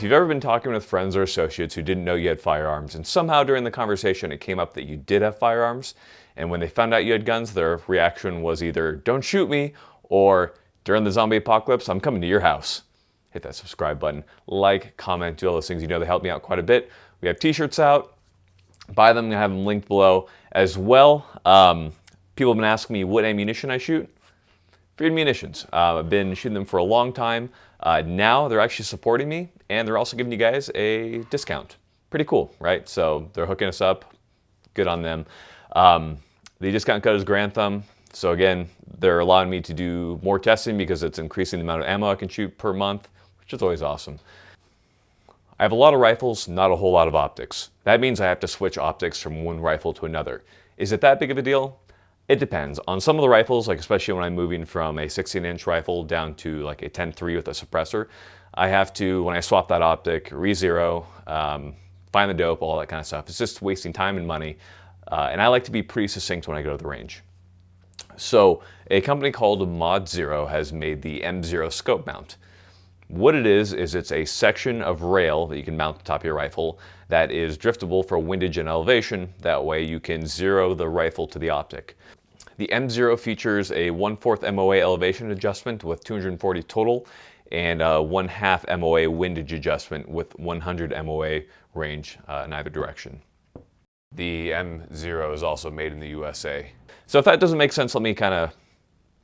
If you've ever been talking with friends or associates who didn't know you had firearms, and somehow during the conversation it came up that you did have firearms, and when they found out you had guns, their reaction was either, "Don't shoot me," or "During the zombie apocalypse, I'm coming to your house." Hit that subscribe button, like, comment, do all those things. You know they help me out quite a bit. We have t-shirts out. Buy them, I have them linked below as well. People have been asking me what ammunition I shoot. Freedom munitions. I've been shooting them for a long time. Now they're actually supporting me, and they're also giving you guys a discount. Pretty cool, right? So they're hooking us up. Good on them. The discount code is Garand. So again, they're allowing me to do more testing because it's increasing the amount of ammo I can shoot per month, which is always awesome. I have a lot of rifles, not a whole lot of optics. That means I have to switch optics from one rifle to another. Is it that big of a deal? It depends. On some of the rifles, like especially when I'm moving from a 16-inch rifle down to like a 10.3 with a suppressor, I have to, when I swap that optic, re-zero, find the dope, all that kind of stuff. It's just wasting time and money. And I like to be pretty succinct when I go to the range. So a company called Moa Gh3 has made the M0 scope mount. What it is it's a section of rail that you can mount on the top of your rifle that is driftable for windage and elevation. That way you can zero the rifle to the optic. The M0 features a 1/4 MOA elevation adjustment with 240 total and a 1/2 MOA windage adjustment with 100 MOA range in either direction. The M0 is also made in the USA. So if that doesn't make sense, let me kind of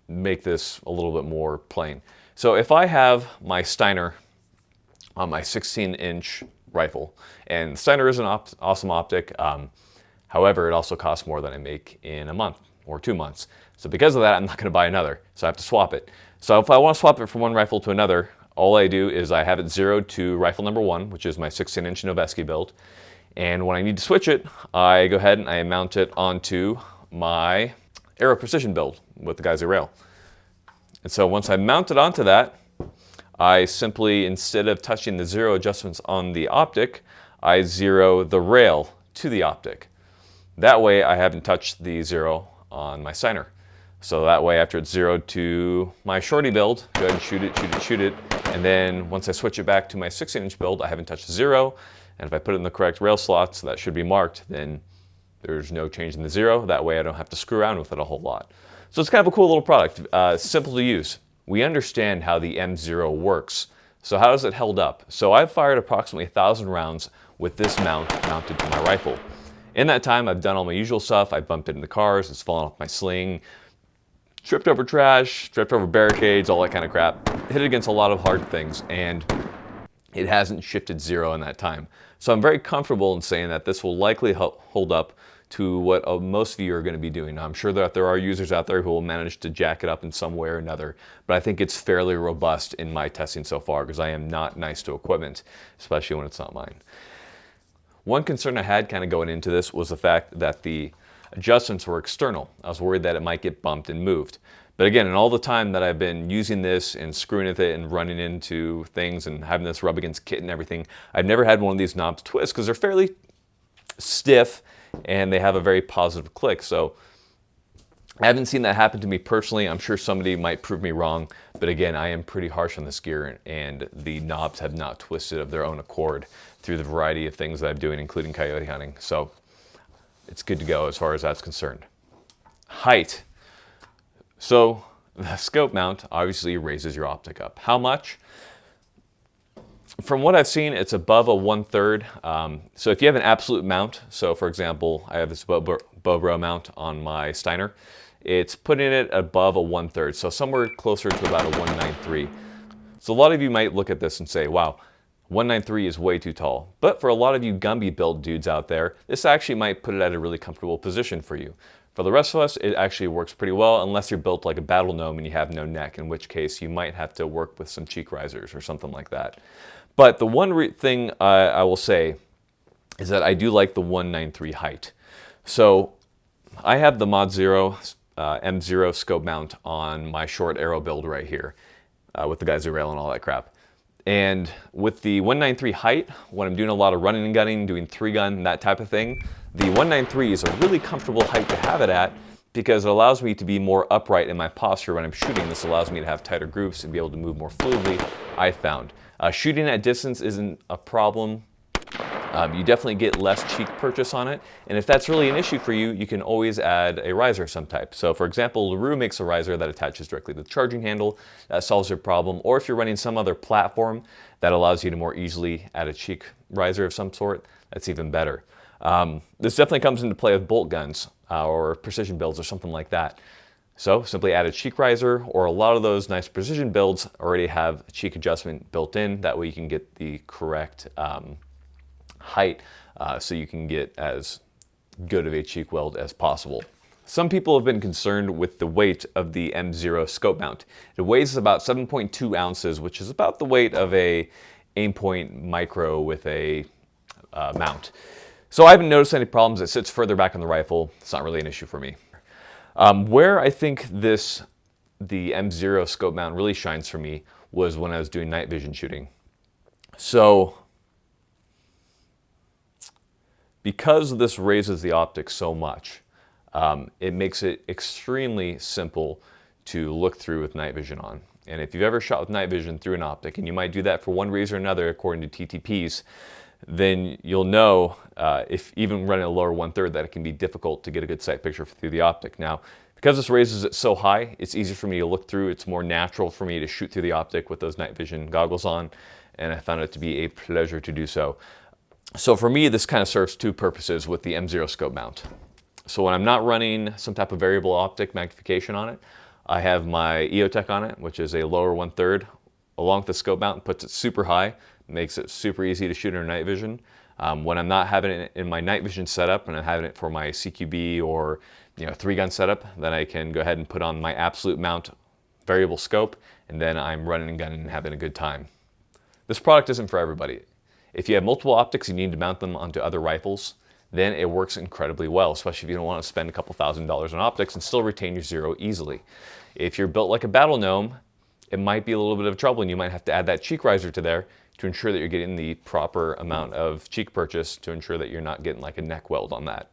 make this a little bit more plain. So if I have my Steiner on my 16-inch rifle, and Steiner is an awesome optic, however, it also costs more than I make in a month or 2 months. So because of that, I'm not going to buy another, so I have to swap it. So if I want to swap it from one rifle to another, all I do is I have it zeroed to rifle number 1, which is my 16-inch Noveske build. And when I need to switch it, I go ahead and I mount it onto my Aero Precision build with the Gh3 rail. And so once I mount it onto that, I simply, instead of touching the zero adjustments on the optic, I zero the rail to the optic. That way I haven't touched the zero on my Steiner. So that way after it's zeroed to my shorty build, go ahead and shoot it, shoot it, shoot it. And then once I switch it back to my 16-inch build, I haven't touched zero. And if I put it in the correct rail slots, that should be marked, then there's no change in the zero. That way I don't have to screw around with it a whole lot. So it's kind of a cool little product, simple to use. We understand how the M0 works. So how does it held up? So I've fired approximately 1,000 rounds with this mount mounted to my rifle. In that time, I've done all my usual stuff. I bumped into cars, it's fallen off my sling, tripped over trash, tripped over barricades, all that kind of crap. Hit it against a lot of hard things, and it hasn't shifted zero in that time. So I'm very comfortable in saying that this will likely hold up to what most of you are going to be doing. Now, I'm sure that there are users out there who will manage to jack it up in some way or another, but I think it's fairly robust in my testing so far because I am not nice to equipment, especially when it's not mine. One concern I had kind of going into this was the fact that the adjustments were external. I was worried that it might get bumped and moved. But again, in all the time that I've been using this and screwing with it and running into things and having this rub against kit and everything, I've never had one of these knobs twist because they're fairly stiff and they have a very positive click. So I haven't seen that happen to me personally. I'm sure somebody might prove me wrong, but again, I am pretty harsh on this gear and the knobs have not twisted of their own accord through the variety of things that I'm doing, including coyote hunting. So it's good to go as far as that's concerned. Height. So the scope mount obviously raises your optic up. How much? From what I've seen, it's above a 1/3. So if you have an absolute mount, so for example, I have this Bobro mount on my Steiner, it's putting it above a 1/3, so somewhere closer to about a 193. So a lot of you might look at this and say, wow, 193 is way too tall. But for a lot of you Gumby build dudes out there, this actually might put it at a really comfortable position for you. For the rest of us, it actually works pretty well unless you're built like a battle gnome and you have no neck, in which case you might have to work with some cheek risers or something like that. But the one thing I will say is that I do like the 193 height. So I have the Moa Gh3 M0 scope mount on my short arrow build right here with the Gh3 rail and all that crap. And with the 193 height, when I'm doing a lot of running and gunning, doing 3-gun, that type of thing, the 193 is a really comfortable height to have it at because it allows me to be more upright in my posture when I'm shooting. This allows me to have tighter grooves and be able to move more fluidly, I found. Shooting at distance isn't a problem. You definitely get less cheek purchase on it, and if that's really an issue for you, you can always add a riser of some type. So for example, LaRue makes a riser that attaches directly to the charging handle. That solves your problem. Or if you're running some other platform that allows you to more easily add a cheek riser of some sort, that's even better. This definitely comes into play with bolt guns or precision builds or something like that. So simply add a cheek riser, or a lot of those nice precision builds already have a cheek adjustment built in. That way you can get the correct height so you can get as good of a cheek weld as possible. Some people have been concerned with the weight of the M0 scope mount. It weighs about 7.2 ounces, which is about the weight of a Aimpoint Micro with a mount. So I haven't noticed any problems. It sits further back on the rifle. It's not really an issue for me. Where I think the M0 scope mount really shines for me was when I was doing night vision shooting. So because this raises the optic so much, it makes it extremely simple to look through with night vision on. And if you've ever shot with night vision through an optic, and you might do that for one reason or another according to TTPs, then you'll know if even running a lower 1/3 that it can be difficult to get a good sight picture through the optic. Now, because this raises it so high, it's easier for me to look through. It's more natural for me to shoot through the optic with those night vision goggles on, and I found it to be a pleasure to do so. So for me, this kind of serves two purposes with the M0 scope mount. So when I'm not running some type of variable optic magnification on it, I have my EOTech on it, which is a lower 1/3, along with the scope mount, puts it super high, makes it super easy to shoot in night vision. When I'm not having it in my night vision setup and I'm having it for my CQB or 3-gun setup, then I can go ahead and put on my absolute mount variable scope, and then I'm running and gunning and having a good time. This product isn't for everybody. If you have multiple optics, you need to mount them onto other rifles, then it works incredibly well, especially if you don't want to spend a couple $1,000s on optics and still retain your zero easily. If you're built like a battle gnome, it might be a little bit of trouble, and you might have to add that cheek riser to there to ensure that you're getting the proper amount of cheek purchase to ensure that you're not getting like a neck weld on that.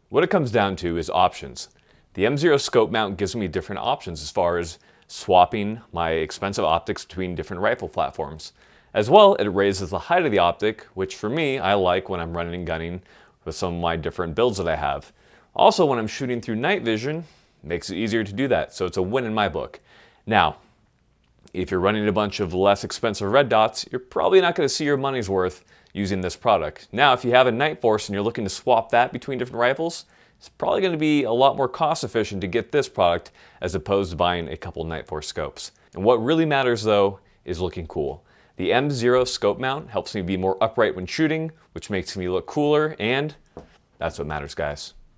What it comes down to is options. The M0 scope mount gives me different options as far as swapping my expensive optics between different rifle platforms. As well, it raises the height of the optic, which for me, I like when I'm running and gunning with some of my different builds that I have. Also, when I'm shooting through night vision, it makes it easier to do that, so it's a win in my book. Now, if you're running a bunch of less expensive red dots, you're probably not going to see your money's worth using this product. Now, if you have a Night Force and you're looking to swap that between different rifles, it's probably going to be a lot more cost efficient to get this product as opposed to buying a couple Night Force scopes. And what really matters though is looking cool. The M0 scope mount helps me be more upright when shooting, which makes me look cooler, and that's what matters, guys.